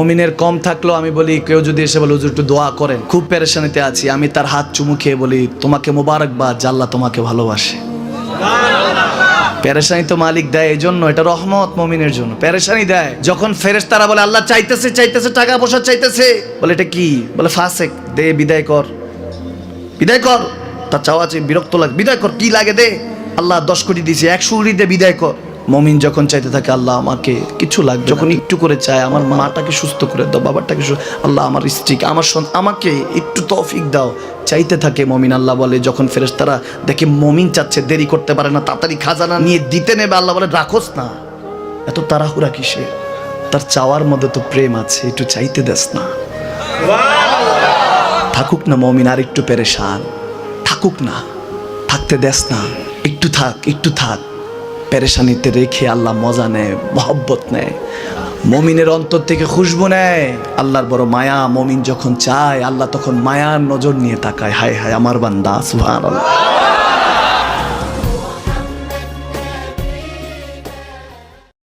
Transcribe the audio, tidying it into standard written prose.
মুমিনের কম থাকলেও আমি বলি, কেউ যদি এসে বলে হুজুর একটু দোয়া করেন, খুব পেরেশানিতে আছি, আমি তার হাত চুমু খেয়ে বলি তোমাকে মোবারকবাদ, আল্লাহ তোমাকে ভালোবাসে। পেরেশানি তো মালিক দেয়, এই জন্য এটা রহমত মুমিনের জন্য। পেরেশানি দেয় যখন ফেরেশতারা বলে আল্লাহ চাইতেছে চাইতেছে, টাকা পয়সা চাইতেছে, বলে এটা কি? বলে ফাসেক, দে বিদায় কর, বিদায় কর। তার চাওয়া চেয়ে বিরক্ত লাগে, বিদায় কর, কি লাগে দে। আল্লাহ 10 কোটি দিয়েছে, 100 কোটি দে, বিদায় কর। মুমিন যখন চাইতে থাকে আল্লাহ আমাকে কিছু লাগবে, যখন একটু করে চায় আমার মাটাকে সুস্থ করে দাও, বাবাটাকে আল্লাহ আমার স্ত্রীকে, আমার আমাকে একটু তৌফিক দাও, চাইতে থাকে মুমিন। আল্লাহ বলে যখন ফেরেশতারা দেখে মুমিন চাচ্ছে, দেরি করতে পারে না, তাড়াতাড়ি খাজানা নিয়ে দিতে নেবে, আল্লাহ বলে রাখোস না, এত তাড়াহুড়া কিসের? তার চাওয়ার মধ্যে তো প্রেম আছে, একটু চাইতে দেস না। থাকুক না মুমিন আর একটু পেরেশান, থাকুক না, থাকতে দেস না, একটু থাক, একটু থাক। পেরেশানিতে রেখে আল্লাহ মজা নেয়, মহব্বত নেয়, মুমিনের অন্তর থেকে খুশবু নেয়। আল্লাহর বড় মায়া, মুমিন যখন চায় আল্লাহ তখন মায়ার নজর নিয়ে তাকায়, হায় হায় আমার বান্দা, সুবহানাল্লাহ।